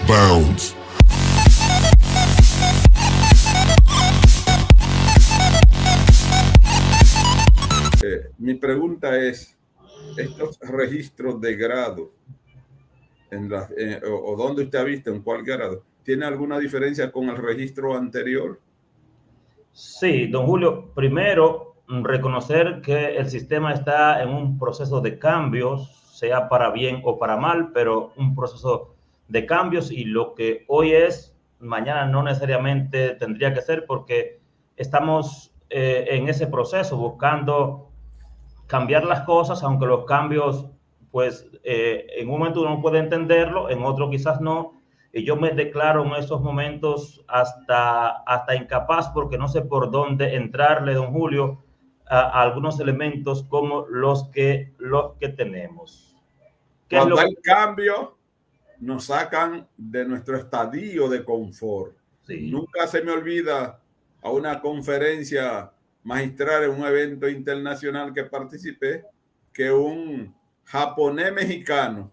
Bounce. Mi pregunta es, estos registros de grado, o dónde usted ha visto, en cuál grado, ¿tiene alguna diferencia con el registro anterior? Sí, don Julio, primero reconocer que el sistema está en un proceso de cambios, sea para bien o para mal, pero un proceso de cambios, y lo que hoy es, mañana no necesariamente tendría que ser, porque estamos en ese proceso buscando cambiar las cosas, aunque los cambios, pues en un momento uno puede entenderlo, en otro quizás no. Y yo me declaro en estos momentos hasta incapaz, porque no sé por dónde entrarle, don Julio, a algunos elementos como los que tenemos. Cuando hay cambio, nos sacan de nuestro estadio de confort. Sí. Nunca se me olvida a una conferencia magistral en un evento internacional que participé, que un japonés mexicano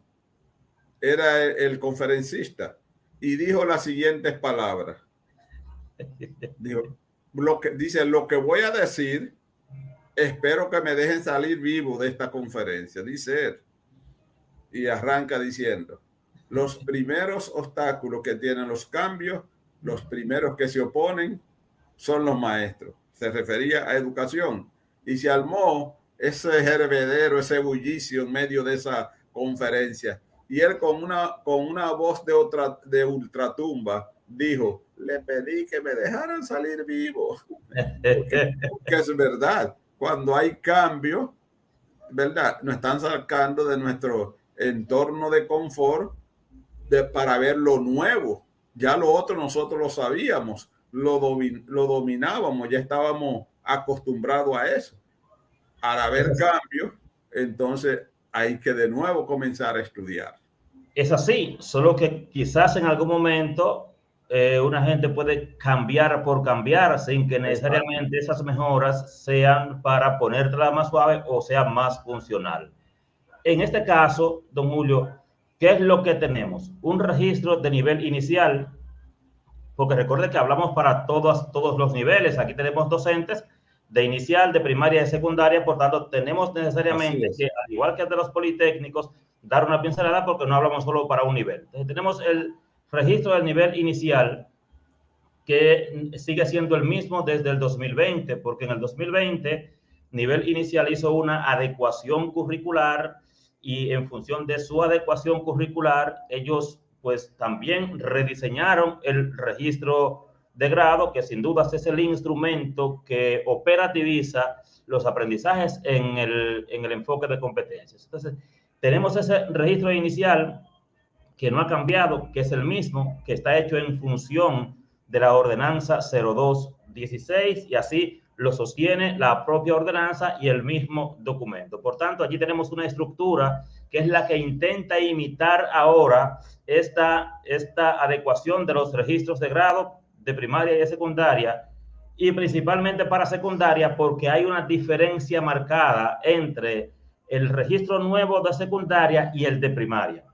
era el conferencista y dijo las siguientes palabras. Dijo, lo que voy a decir, espero que me dejen salir vivo de esta conferencia, dice él. Y arranca diciendo, los primeros obstáculos que tienen los cambios, los primeros que se oponen, son los maestros. Se refería a educación. Y se armó ese hervedero, ese bullicio en medio de esa conferencia. Y él con una voz de ultratumba dijo, le pedí que me dejaran salir vivo. porque es verdad. Cuando hay cambio, ¿verdad? Nos están sacando de nuestro entorno de confort para ver lo nuevo. Ya lo otro nosotros lo sabíamos, lo dominábamos, ya estábamos acostumbrados a eso. Al haber cambios, entonces hay que de nuevo comenzar a estudiar. Es así, solo que quizás en algún momento una gente puede cambiar por cambiar sin que necesariamente esas mejoras sean para ponértela más suave o sea más funcional. En este caso, don Julio, ¿qué es lo que tenemos? Un registro de nivel inicial, porque recuerde que hablamos para todos los niveles. Aquí tenemos docentes de inicial, de primaria y de secundaria, por tanto, tenemos necesariamente que, al igual que de los politécnicos, dar una pincelada porque no hablamos solo para un nivel. Entonces, tenemos el registro del nivel inicial, que sigue siendo el mismo desde el 2020, porque en el 2020, nivel inicial hizo una adecuación curricular, y en función de su adecuación curricular, ellos pues también rediseñaron el registro de grado, que sin dudas es el instrumento que operativiza los aprendizajes en el enfoque de competencias. Entonces, tenemos ese registro inicial que no ha cambiado, que es el mismo, que está hecho en función de la ordenanza 0216, y así lo sostiene la propia ordenanza y el mismo documento. Por tanto, allí tenemos una estructura que es la que intenta imitar ahora esta adecuación de los registros de grado de primaria y de secundaria, y principalmente para secundaria, porque hay una diferencia marcada entre el registro nuevo de secundaria y el de primaria.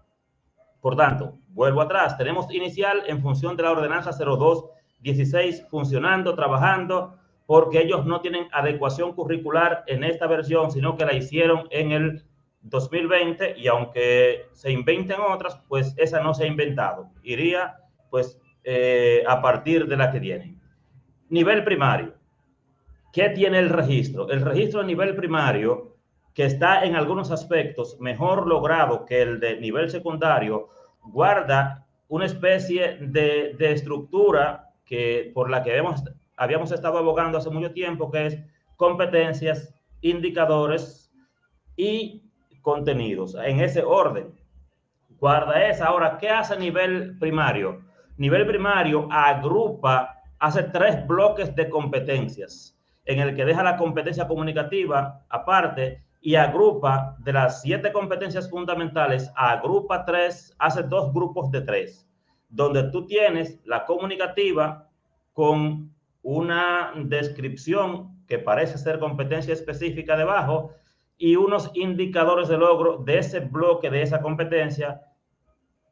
Por tanto, vuelvo atrás, tenemos inicial en función de la ordenanza 0216 funcionando, trabajando, porque ellos no tienen adecuación curricular en esta versión, sino que la hicieron en el 2020, y aunque se inventen otras, pues esa no se ha inventado. Iría pues a partir de la que tienen. Nivel primario. ¿Qué tiene el registro? El registro a nivel primario, que está en algunos aspectos mejor logrado que el de nivel secundario, guarda una especie de estructura por la que habíamos estado abogando hace mucho tiempo, que es competencias, indicadores y contenidos, en ese orden. Guarda esa. Ahora, ¿qué hace nivel primario? Nivel primario hace 3 bloques de competencias, en el que deja la competencia comunicativa aparte, y agrupa de las 7 competencias fundamentales, agrupa 3, hace 2 grupos de 3, donde tú tienes la comunicativa con una descripción que parece ser competencia específica debajo, y unos indicadores de logro de ese bloque, de esa competencia.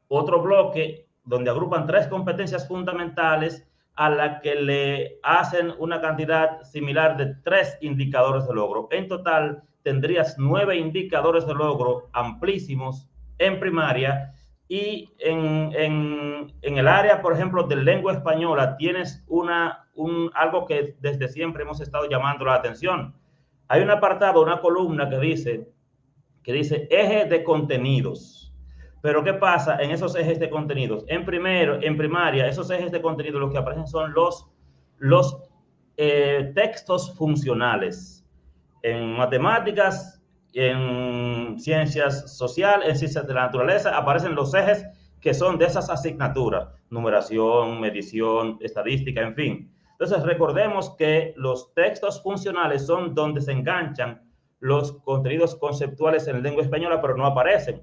Otro bloque donde agrupan 3 competencias fundamentales a la que le hacen una cantidad similar de 3 indicadores de logro. En total, tendrías 9 indicadores de logro amplísimos en primaria, y en el área, por ejemplo, de lengua española, tienes algo que desde siempre hemos estado llamando la atención. Hay un apartado, una columna que dice eje de contenidos. Pero ¿qué pasa en esos ejes de contenidos? En primaria, esos ejes de contenidos, lo que aparecen son los textos funcionales. En matemáticas, en ciencias sociales, en ciencias de la naturaleza, aparecen los ejes que son de esas asignaturas: numeración, medición, estadística, en fin. Entonces, recordemos que los textos funcionales son donde se enganchan los contenidos conceptuales en lengua española, pero no aparecen.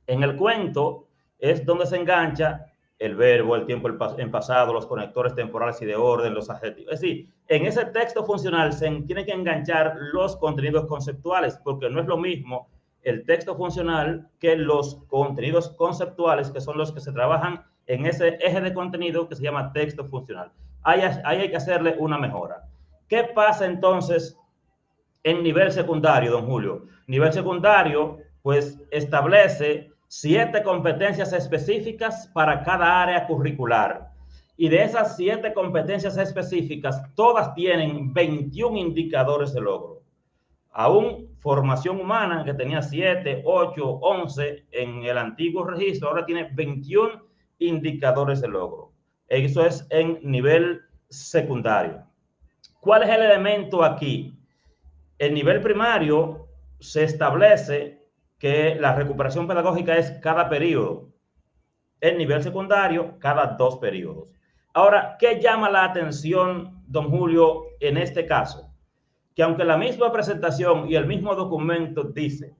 En el cuento es donde se engancha el verbo, el tiempo en pasado, los conectores temporales y de orden, los adjetivos. Es decir, en ese texto funcional se tienen que enganchar los contenidos conceptuales, porque no es lo mismo el texto funcional que los contenidos conceptuales, que son los que se trabajan en ese eje de contenido que se llama texto funcional. Ahí hay que hacerle una mejora. ¿Qué pasa entonces en nivel secundario, don Julio? Nivel secundario, pues establece 7 competencias específicas para cada área curricular. Y de esas 7 competencias específicas, todas tienen 21 indicadores de logro. Aún formación humana, que tenía 7, 8, 11 en el antiguo registro, ahora tiene 21 indicadores de logro. Eso es en nivel secundario. ¿Cuál es el elemento aquí? En nivel primario se establece que la recuperación pedagógica es cada periodo. En nivel secundario, cada 2 periodos. Ahora, ¿qué llama la atención, don Julio, en este caso? Que aunque la misma presentación y el mismo documento dice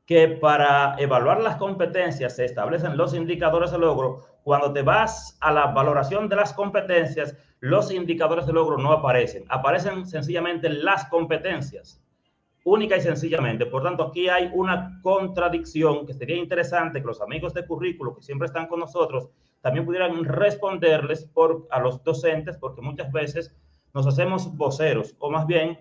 que para evaluar las competencias se establecen los indicadores de logro, cuando te vas a la valoración de las competencias, los indicadores de logro no aparecen. Aparecen sencillamente las competencias, única y sencillamente. Por tanto, aquí hay una contradicción que sería interesante que los amigos de currículo que siempre están con nosotros también pudieran responderles a los docentes, porque muchas veces nos hacemos voceros, o más bien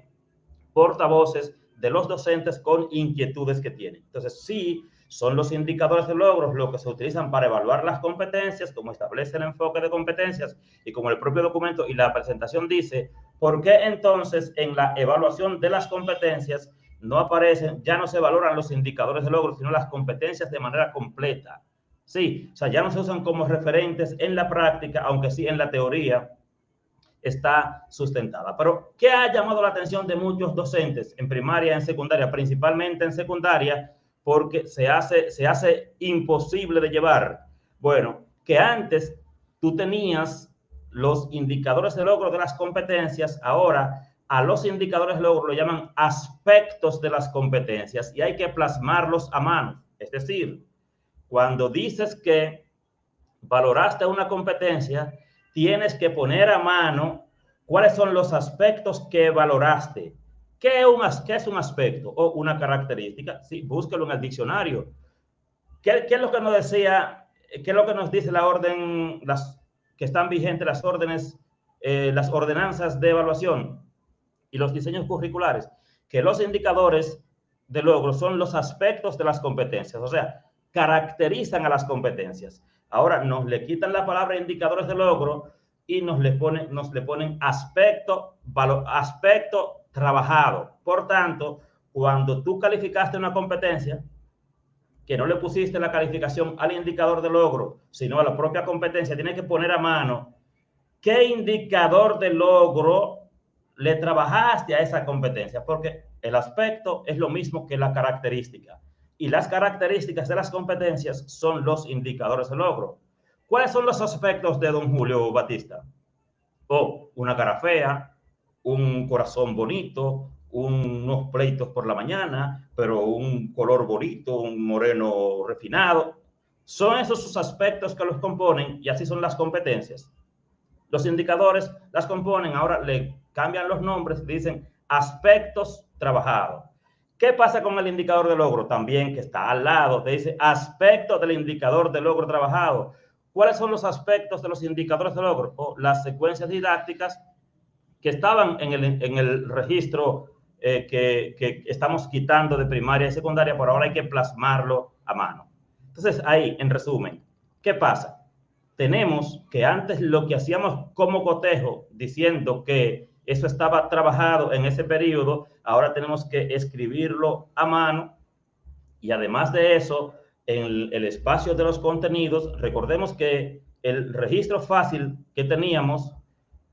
portavoces de los docentes con inquietudes que tienen. Entonces, sí, son los indicadores de logros lo que se utilizan para evaluar las competencias, como establece el enfoque de competencias y como el propio documento y la presentación dice. ¿Por qué entonces en la evaluación de las competencias no aparecen, ya no se valoran los indicadores de logro, sino las competencias de manera completa? Sí, o sea, ya no se usan como referentes en la práctica, aunque sí en la teoría está sustentada. Pero, ¿qué ha llamado la atención de muchos docentes en primaria, en secundaria, principalmente en secundaria? Porque se hace imposible de llevar. Bueno, que antes tú tenías los indicadores de logro de las competencias, ahora a los indicadores de logro lo llaman aspectos de las competencias y hay que plasmarlos a mano. Es decir, cuando dices que valoraste una competencia, tienes que poner a mano cuáles son los aspectos que valoraste. ¿Qué es un aspecto o una característica? Sí, búsquelo en el diccionario. ¿Qué es lo que nos decía? ¿Qué es lo que nos dice la orden, que están vigentes las órdenes, las ordenanzas de evaluación y los diseños curriculares? Que los indicadores de logro son los aspectos de las competencias, o sea, caracterizan a las competencias. Ahora nos le quitan la palabra indicadores de logro y nos le ponen aspecto trabajado. Por tanto, cuando tú calificaste una competencia, que no le pusiste la calificación al indicador de logro, sino a la propia competencia, tienes que poner a mano qué indicador de logro le trabajaste a esa competencia, porque el aspecto es lo mismo que la característica. Y las características de las competencias son los indicadores de logro. ¿Cuáles son los aspectos de don Julio Batista? Una cara fea, un corazón bonito, unos pleitos por la mañana, pero un color bonito, un moreno refinado. Son esos sus aspectos que los componen y así son las competencias. Los indicadores las componen, ahora le cambian los nombres, dicen aspectos trabajados. ¿Qué pasa con el indicador de logro? También que está al lado, te dice aspecto del indicador de logro trabajado. cuáles son los aspectos de los indicadores de logro o las secuencias didácticas que estaban en el registro que estamos quitando de primaria y secundaria, por ahora hay que plasmarlo a mano. Entonces, ahí, en resumen, ¿qué pasa? Tenemos que antes lo que hacíamos como cotejo, diciendo que eso estaba trabajado en ese periodo, ahora tenemos que escribirlo a mano y además de eso, en el espacio de los contenidos, recordemos que el registro fácil que teníamos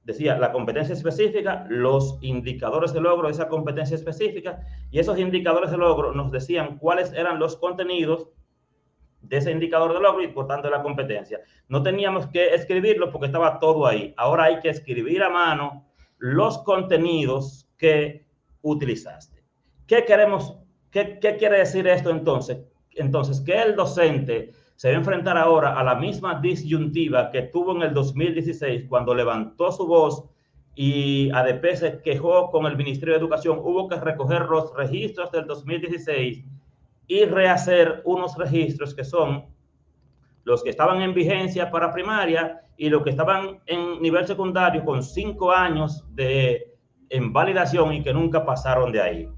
decía la competencia específica, los indicadores de logro de esa competencia específica, y esos indicadores de logro nos decían cuáles eran los contenidos de ese indicador de logro y por tanto de la competencia. No teníamos que escribirlo porque estaba todo ahí. Ahora hay que escribir a mano los contenidos que utilizaste. ¿Qué quiere decir esto entonces? Entonces, que el docente se va a enfrentar ahora a la misma disyuntiva que tuvo en el 2016 cuando levantó su voz y ADP se quejó con el Ministerio de Educación, hubo que recoger los registros del 2016 y rehacer unos registros que son los que estaban en vigencia para primaria y los que estaban en nivel secundario con 5 años de invalidación y que nunca pasaron de ahí.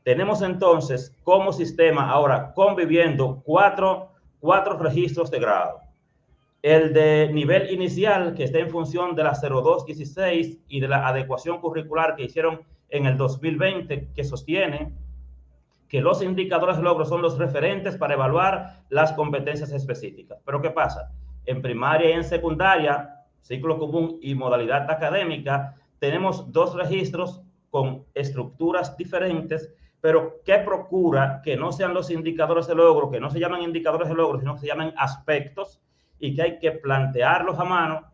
Tenemos entonces como sistema ahora conviviendo cuatro registros de grado. El de nivel inicial, que está en función de la 0216 y de la adecuación curricular que hicieron en el 2020, que sostiene que los indicadores de logro son los referentes para evaluar las competencias específicas. Pero ¿qué pasa? En primaria y en secundaria, ciclo común y modalidad académica, tenemos 2 registros con estructuras diferentes, pero que procura que no sean los indicadores de logro, que no se llaman indicadores de logro, sino que se llaman aspectos y que hay que plantearlos a mano,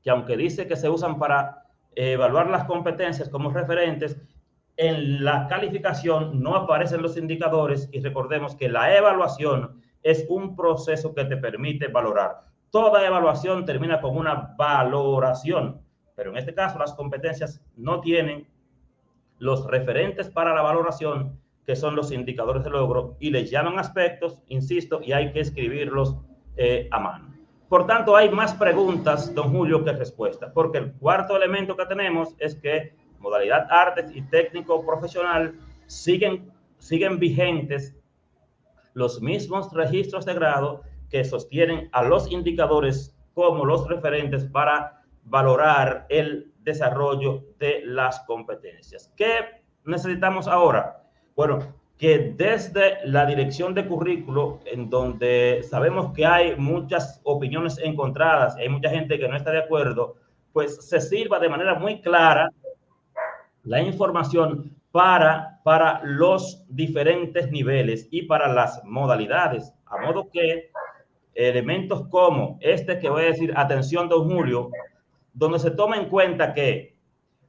que aunque dice que se usan para evaluar las competencias como referentes, en la calificación no aparecen los indicadores y recordemos que la evaluación es un proceso que te permite valorar. Toda evaluación termina con una valoración, pero en este caso las competencias no tienen los referentes para la valoración, que son los indicadores de logro, y les llaman aspectos, insisto, y hay que escribirlos a mano. Por tanto, hay más preguntas, don Julio, que respuestas, porque el cuarto elemento que tenemos es que modalidad artes y técnico profesional siguen vigentes los mismos registros de grado que sostienen a los indicadores como los referentes para valorar el desarrollo de las competencias. ¿Qué necesitamos ahora? Bueno, que desde la dirección de currículo, en donde sabemos que hay muchas opiniones encontradas, hay mucha gente que no está de acuerdo, pues se sirva de manera muy clara la información para los diferentes niveles y para las modalidades, a modo que elementos como este que voy a decir, atención don Julio, donde se toma en cuenta que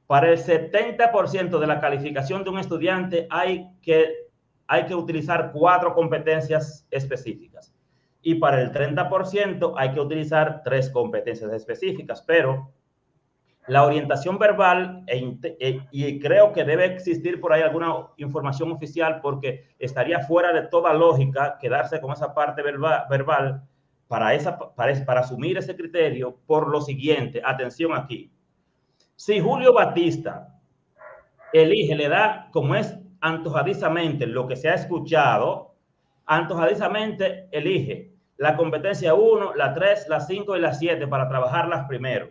para el 70% de la calificación de un estudiante hay que utilizar 4 competencias específicas y para el 30% hay que utilizar 3 competencias específicas, pero la orientación verbal, y creo que debe existir por ahí alguna información oficial porque estaría fuera de toda lógica quedarse con esa parte verbal para asumir ese criterio por lo siguiente. Atención aquí. Si Julio Batista elige, le da como es antojadizamente lo que se ha escuchado, antojadizamente elige la competencia 1, la 3, la 5 y la 7 para trabajarlas primero.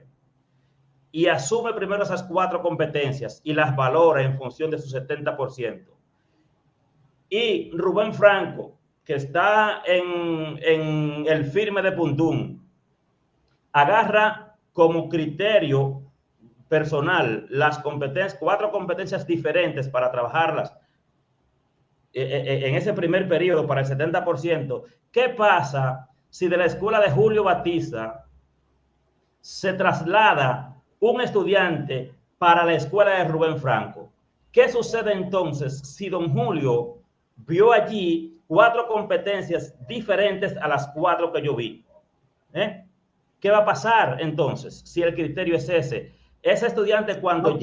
Y asume primero esas 4 competencias y las valora en función de su 70%. Y Rubén Franco, que está en el firme de Pundún, agarra como criterio personal las competencias, 4 competencias diferentes para trabajarlas en ese primer periodo para el 70%. ¿Qué pasa si de la escuela de Julio Batista se traslada un estudiante para la escuela de Rubén Franco? ¿Qué sucede entonces si don Julio vio allí 4 competencias diferentes a las 4 que yo vi? ¿Qué va a pasar entonces si el criterio es ese? Ese estudiante cuando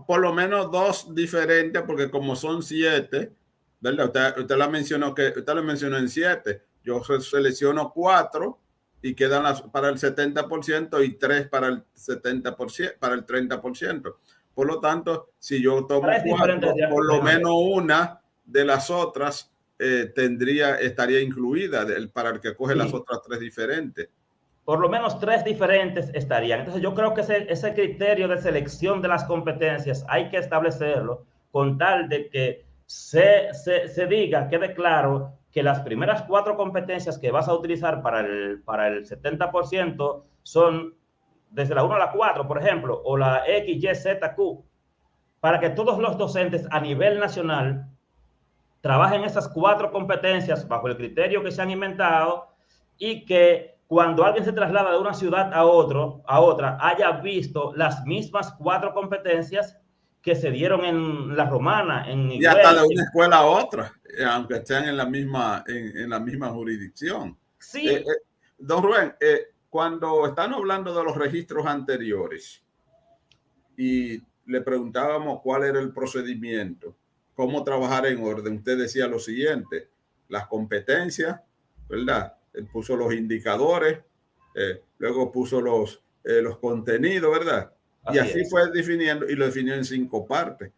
por lo menos 2 diferentes, porque como son 7, ¿verdad? Usted lo mencionó en 7. Yo selecciono 4 y quedan para el 70% y 3 para el 70%, para el 30%. Por lo tanto, si yo tomo 4, por lo menos una de las otras estaría incluida para el que coge las otras 3 diferentes. Por lo menos 3 diferentes estarían. Entonces yo creo que ese criterio de selección de las competencias hay que establecerlo con tal de que se diga, quede claro que las primeras 4 competencias que vas a utilizar para el 70% son desde la 1 a la 4, por ejemplo, o la X, Y, Z, Q, para que todos los docentes a nivel nacional trabajen esas 4 competencias bajo el criterio que se han inventado y que cuando alguien se traslada de una ciudad a otra, haya visto las mismas 4 competencias que se dieron en la Romana, en Higuel, y hasta de una escuela a otra, aunque estén en la misma jurisdicción. Sí. Don Rubén, cuando están hablando de los registros anteriores y le preguntábamos cuál era el procedimiento, cómo trabajar en orden, usted decía lo siguiente: las competencias, ¿verdad? Él puso los indicadores, luego puso los contenidos, ¿verdad? Y así fue definiendo, y lo definió en 5 partes.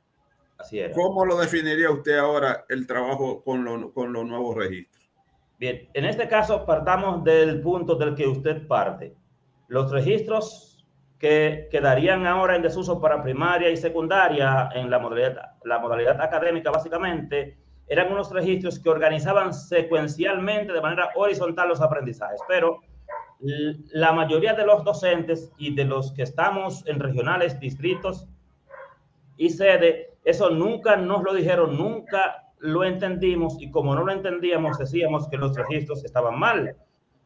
Así era. ¿Cómo lo definiría usted ahora el trabajo con los nuevos registros? Bien, en este caso partamos del punto del que usted parte. Los registros que quedarían ahora en desuso para primaria y secundaria en la modalidad académica básicamente eran unos registros que organizaban secuencialmente de manera horizontal los aprendizajes, pero la mayoría de los docentes y de los que estamos en regionales, distritos y sede, eso nunca nos lo dijeron, nunca lo entendimos, y como no lo entendíamos, decíamos que los registros estaban mal.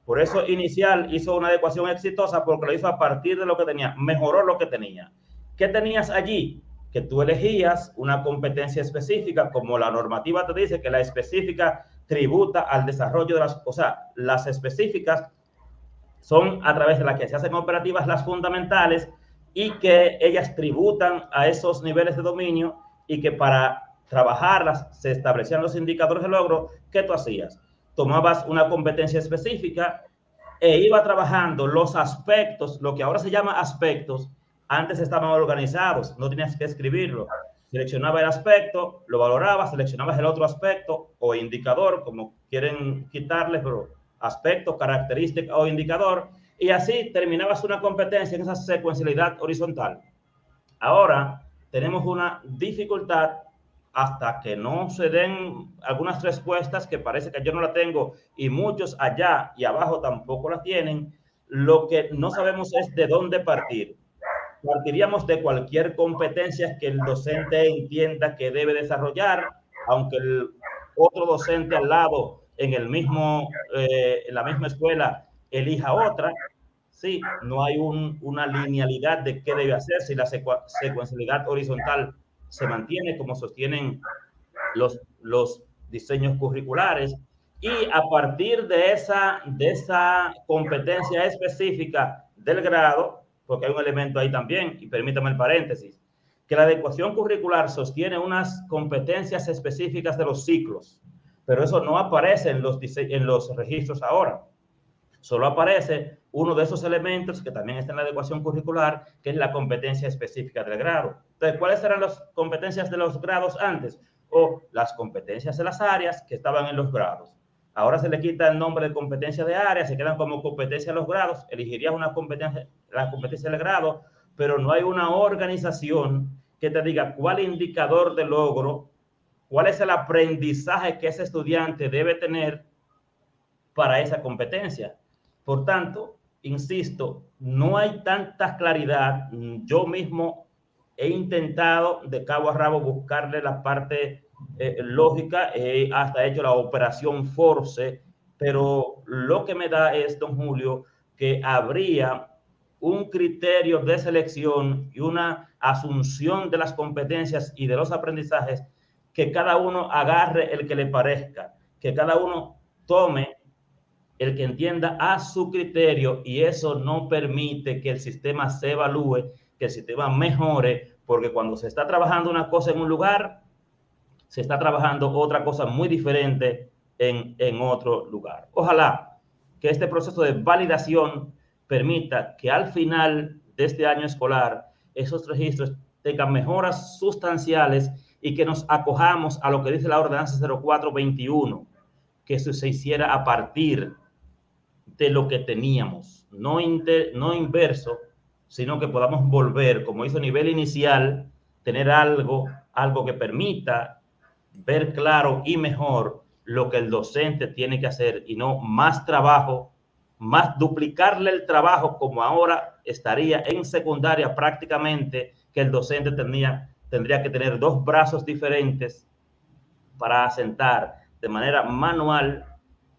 Por eso Inicial hizo una adecuación exitosa, porque lo hizo a partir de lo que tenía, mejoró lo que tenía. ¿Qué tenías allí? Que tú elegías una competencia específica, como la normativa te dice que la específica tributa al desarrollo de las, o sea, las específicas son a través de las que se hacen operativas las fundamentales, y que ellas tributan a esos niveles de dominio, y que para trabajarlas se establecían los indicadores de logro. ¿Qué tú hacías? Tomabas una competencia específica e iba trabajando los aspectos, lo que ahora se llama aspectos, antes estaban organizados, no tenías que escribirlo. Seleccionaba el aspecto, lo valorabas, seleccionabas el otro aspecto o indicador, como quieren quitarle, pero aspecto, característica o indicador, y así terminabas una competencia en esa secuencialidad horizontal. Ahora tenemos una dificultad hasta que no se den algunas respuestas, que parece que yo no la tengo y muchos allá y abajo tampoco la tienen. Lo que no sabemos es de dónde partir. Partiríamos de cualquier competencia que el docente entienda que debe desarrollar, aunque el otro docente al lado en la misma escuela elija otra. Sí, no hay una linealidad de qué debe hacer, si la secuencialidad horizontal se mantiene como sostienen los diseños curriculares, y a partir de esa competencia específica del grado, porque hay un elemento ahí también, y permítame el paréntesis, que la adecuación curricular sostiene unas competencias específicas de los ciclos, pero eso no aparece en los registros ahora. Solo aparece uno de esos elementos que también está en la adecuación curricular, que es la competencia específica del grado. Entonces, ¿cuáles eran las competencias de los grados antes? O las competencias de las áreas que estaban en los grados. Ahora se le quita el nombre de competencia de área, se quedan como competencia de los grados. Elegirías la competencia del grado, pero no hay una organización que te diga cuál indicador de logro, cuál es el aprendizaje que ese estudiante debe tener para esa competencia. Por tanto, insisto, no hay tanta claridad. Yo mismo he intentado de cabo a rabo buscarle la parte lógica, hasta hecho la operación Force, pero lo que me da es, don Julio, que habría un criterio de selección y una asunción de las competencias y de los aprendizajes, que cada uno agarre el que le parezca, que cada uno tome el que entienda a su criterio, y eso no permite que el sistema se evalúe, que el sistema mejore, porque cuando se está trabajando una cosa en un lugar, se está trabajando otra cosa muy diferente en otro lugar. Ojalá que este proceso de validación permita que al final de este año escolar esos registros tengan mejoras sustanciales y que nos acojamos a lo que dice la ordenanza 0421, que eso se hiciera a partir de lo que teníamos, no inverso, sino que podamos volver, como hizo a nivel inicial, tener algo que permita ver claro y mejor lo que el docente tiene que hacer y no más trabajo, más duplicarle el trabajo como ahora estaría en secundaria prácticamente, que el docente tendría que tener dos brazos diferentes para asentar de manera manual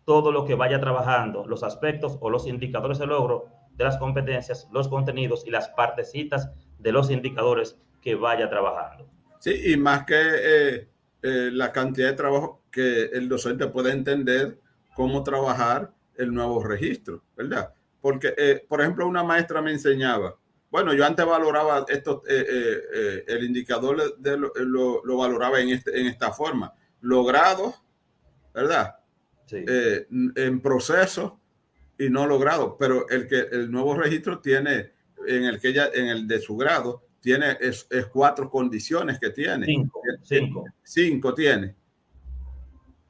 todo lo que vaya trabajando, los aspectos o los indicadores de logro de las competencias, los contenidos y las partecitas de los indicadores que vaya trabajando. Sí, y más que la cantidad de trabajo que el docente puede entender cómo trabajar el nuevo registro, ¿verdad? Porque, por ejemplo, una maestra me enseñaba, bueno, yo antes valoraba esto, el indicador lo valoraba en esta forma, logrados, ¿verdad? Sí. En proceso y no logrado, pero el nuevo registro tiene, en el de su grado, tiene es 4 condiciones que tiene. Cinco tiene.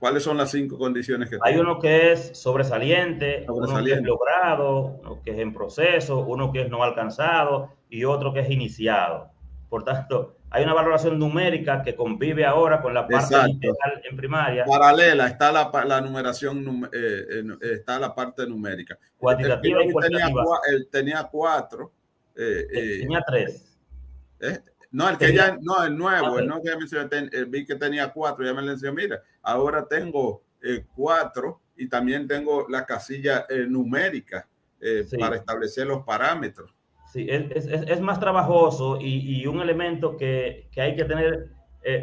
¿Cuáles son las 5 condiciones que Hay tiene? uno que es sobresaliente, uno que es logrado, uno que es en proceso, uno que es no alcanzado y otro que es iniciado. Por tanto, hay una valoración numérica que convive ahora con la parte literal en primaria. Paralela está la numeración, está la parte numérica. Cuantitativa y cualitativa. Él tenía 4. Tenía 3. No, el que ya, no, el nuevo, el no que ya mencioné, vi que tenía 4, ya me le enseñó, mira, ahora tengo 4 y también tengo la casilla numérica para establecer los parámetros. Sí, es más trabajoso y un elemento que hay que tener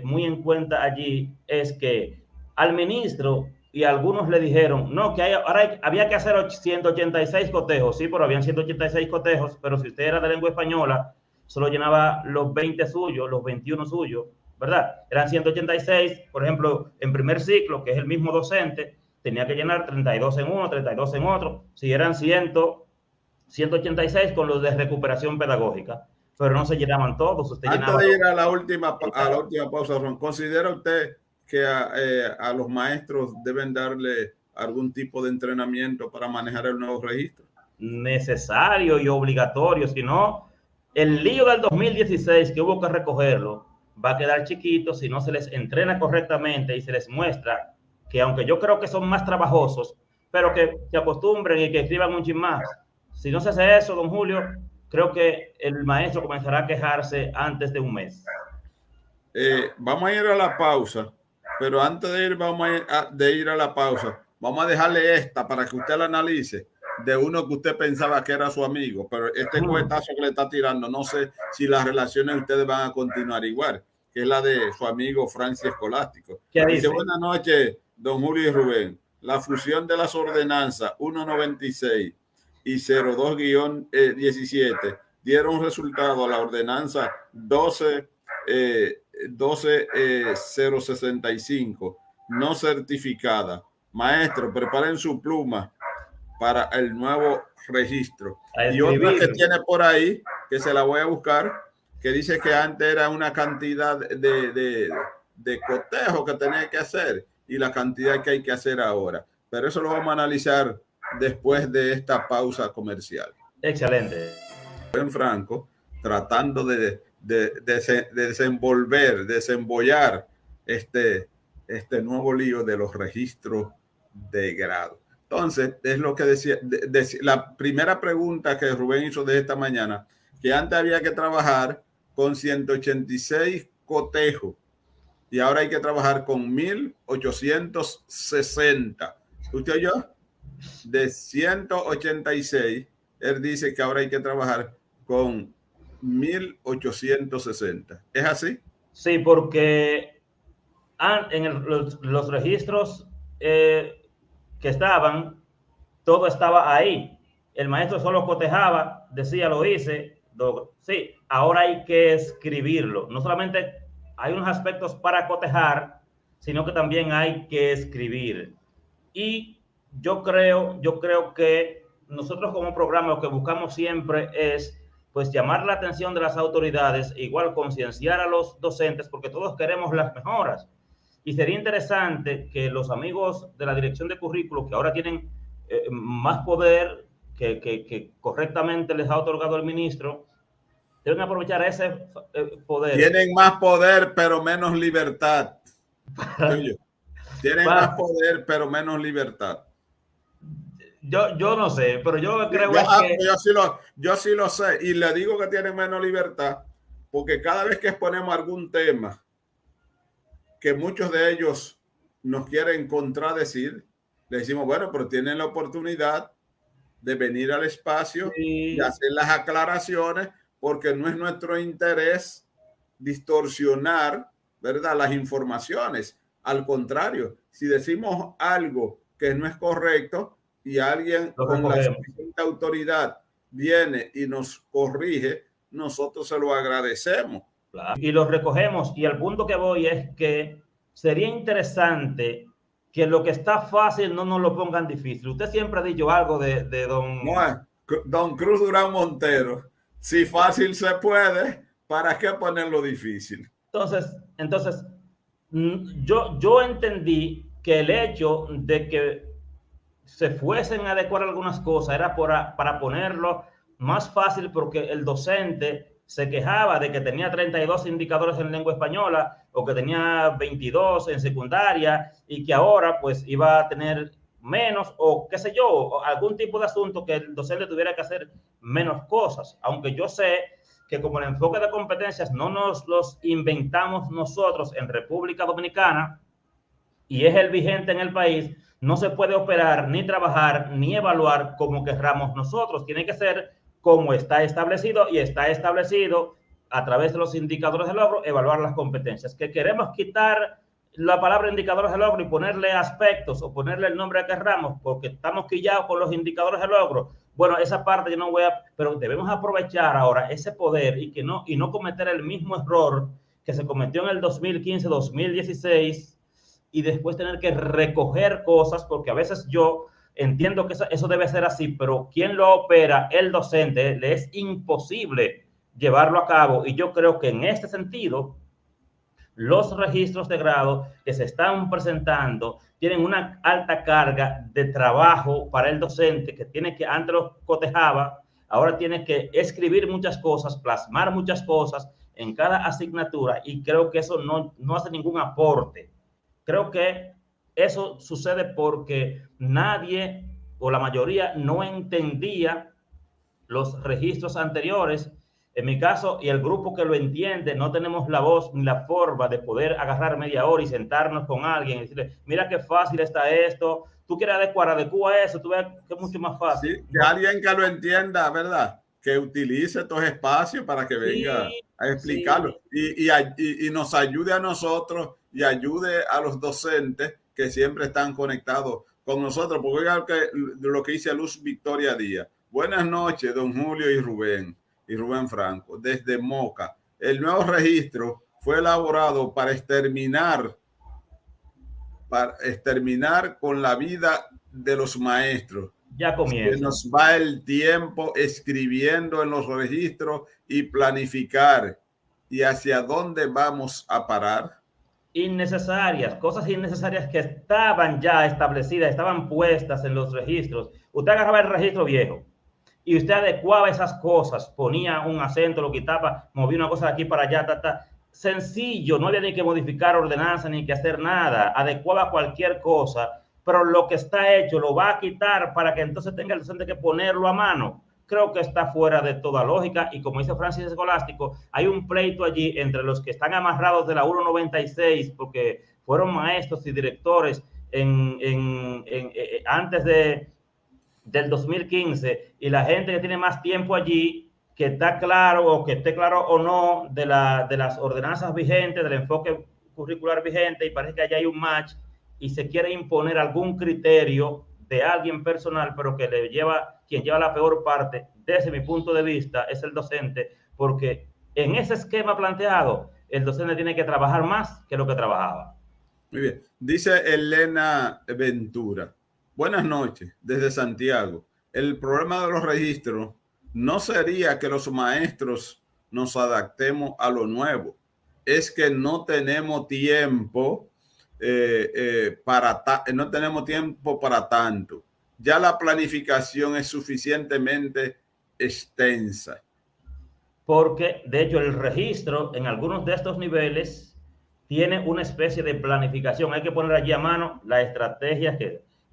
muy en cuenta allí es que al ministro y algunos le dijeron, no, que ahora había que hacer 186 cotejos, sí, pero habían 186 cotejos, pero si usted era de lengua española, solo llenaba los 20 suyos, los 21 suyos, ¿verdad? Eran 186, por ejemplo, en primer ciclo, que es el mismo docente, tenía que llenar 32 en uno, 32 en otro, si eran 186 con los de recuperación pedagógica, pero no se llenaban todos. Usted Antes de ir a la última pausa, Ron, ¿considera usted que a los maestros deben darle algún tipo de entrenamiento para manejar el nuevo registro? Necesario y obligatorio, si no, el lío del 2016 que hubo que recogerlo va a quedar chiquito si no se les entrena correctamente y se les muestra que, aunque yo creo que son más trabajosos, pero que se acostumbren y que escriban un chin más. Si no se hace eso, don Julio, creo que el maestro comenzará a quejarse antes de un mes. Vamos a ir a la pausa, pero antes de ir a la pausa, vamos a dejarle esta para que usted la analice, de uno que usted pensaba que era su amigo, pero este cohetazo que le está tirando, no sé si las relaciones de ustedes van a continuar igual, que es la de su amigo Francis Escolástico. Dice, buenas noches, don Julio y Rubén. La fusión de las ordenanzas 196 y 02-17 dieron resultado a la ordenanza 12065 no certificada. Maestro, preparen su pluma para el nuevo registro. Y otra que tiene por ahí, que se la voy a buscar, que dice que antes era una cantidad de cotejo que tenía que hacer y la cantidad que hay que hacer ahora. Pero eso lo vamos a analizar después de esta pausa comercial. Excelente. En Franco, tratando de desembollar este nuevo lío de los registros de grado. Entonces, es lo que decía, la primera pregunta que Rubén hizo de esta mañana, que antes había que trabajar con 186 cotejos y ahora hay que trabajar con 1860. ¿Usted oyó? De 186, él dice que ahora hay que trabajar con 1860. ¿Es así? Sí, porque en los registros que estaban, todo estaba ahí. El maestro solo cotejaba, decía, lo hice. Sí, ahora hay que escribirlo. No solamente hay unos aspectos para cotejar, sino que también hay que escribir. Y yo creo que nosotros como programa lo que buscamos siempre es pues llamar la atención de las autoridades, e igual concienciar a los docentes, porque todos queremos las mejoras. Y sería interesante que los amigos de la dirección de currículo, que ahora tienen más poder que correctamente les ha otorgado el ministro, deben aprovechar ese poder. Tienen más poder, pero menos libertad. Tienen más poder, pero menos libertad. Yo no sé, pero yo lo que creo es que... Yo sí lo sé, y le digo que tienen menos libertad, porque cada vez que exponemos algún tema que muchos de ellos nos quieren contradecir, le decimos, bueno, pero tienen la oportunidad de venir al espacio y hacer las aclaraciones, porque no es nuestro interés distorsionar, ¿verdad?, las informaciones. Al contrario, si decimos algo que no es correcto y alguien con la suficiente autoridad viene y nos corrige, nosotros se lo agradecemos. Y lo recogemos, y al punto que voy es que sería interesante que lo que está fácil no nos lo pongan difícil. Usted siempre ha dicho algo de don... No, don Cruz Durán Montero, si fácil se puede, ¿para qué ponerlo difícil? Entonces yo entendí que el hecho de que se fuesen a adecuar algunas cosas era para ponerlo más fácil, porque el docente se quejaba de que tenía 32 indicadores en lengua española o que tenía 22 en secundaria y que ahora pues iba a tener menos, o qué sé yo, algún tipo de asunto que el docente tuviera que hacer menos cosas, aunque yo sé que como el enfoque de competencias no nos los inventamos nosotros en República Dominicana y es el vigente en el país, no se puede operar, ni trabajar, ni evaluar como querramos nosotros. Tiene que ser como está establecido, y está establecido a través de los indicadores de logro, evaluar las competencias. Que queremos quitar la palabra indicadores de logro y ponerle aspectos o ponerle el nombre que querramos porque estamos quillados con los indicadores de logro. Bueno, esa parte yo no voy a, pero debemos aprovechar ahora ese poder y no cometer el mismo error que se cometió en el 2015, 2016 y después tener que recoger cosas, porque a veces yo entiendo que eso debe ser así, pero quien lo opera, el docente, le es imposible llevarlo a cabo, y yo creo que en este sentido los registros de grado que se están presentando tienen una alta carga de trabajo para el docente, que tiene que, antes lo cotejaba, ahora tiene que escribir muchas cosas, plasmar muchas cosas en cada asignatura, y creo que eso no hace ningún aporte. Creo que eso sucede porque nadie o la mayoría no entendía los registros anteriores. En mi caso, y el grupo que lo entiende, no tenemos la voz ni la forma de poder agarrar media hora y sentarnos con alguien y decirle, mira qué fácil está esto, tú quieres adecua eso, tú ves que es mucho más fácil. Sí, que alguien que lo entienda, ¿verdad?, que utilice estos espacios para que venga a explicarlo y nos ayude a nosotros y ayude a los docentes que siempre están conectados con nosotros. Porque oigan lo que dice Luz Victoria Díaz. Buenas noches, don Julio y Rubén Franco, desde Moca. El nuevo registro fue elaborado para exterminar con la vida de los maestros. Ya comienza. Se nos va el tiempo escribiendo en los registros y planificar. ¿Y hacia dónde vamos a parar? Innecesarias, cosas innecesarias que estaban ya establecidas, estaban puestas en los registros. Usted agarraba el registro viejo y usted adecuaba esas cosas, ponía un acento, lo quitaba, movía una cosa de aquí para allá, sencillo, no había ni que modificar ordenanza ni que hacer nada, adecuaba cualquier cosa, pero lo que está hecho lo va a quitar para que entonces tenga el docente que ponerlo a mano. Creo que está fuera de toda lógica, y como dice Francis Escolástico, hay un pleito allí entre los que están amarrados de la 196 porque fueron maestros y directores antes del 2015, y la gente que tiene más tiempo allí, que está claro o que esté claro o no de las ordenanzas vigentes, del enfoque curricular vigente, y parece que allá hay un match y se quiere imponer algún criterio de alguien personal, pero que quien lleva la peor parte, desde mi punto de vista, es el docente, porque en ese esquema planteado, el docente tiene que trabajar más que lo que trabajaba. Muy bien. Dice Elena Ventura, Buenas noches, desde Santiago. El problema de los registros no sería que los maestros nos adaptemos a lo nuevo, es que no tenemos tiempo no tenemos tiempo para tanto. Ya la planificación es suficientemente extensa. Porque, de hecho, el registro en algunos de estos niveles tiene una especie de planificación. Hay que poner allí a mano las estrategias,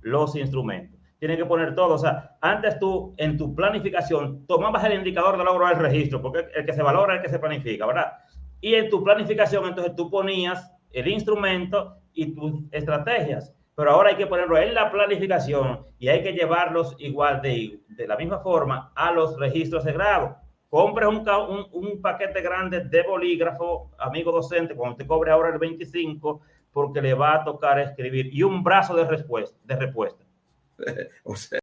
los instrumentos. Tienen que poner todo. O sea, antes tú, en tu planificación, tomabas el indicador de logro del registro, porque el que se valora es el que se planifica, ¿verdad? Y en tu planificación, entonces tú ponías el instrumento y tus estrategias. Pero ahora hay que ponerlo en la planificación y hay que llevarlos igual de la misma forma a los registros de grado. Compres un paquete grande de bolígrafo, amigo docente, cuando te cobre ahora el 25, porque le va a tocar escribir, y un brazo de respuesta. O sea,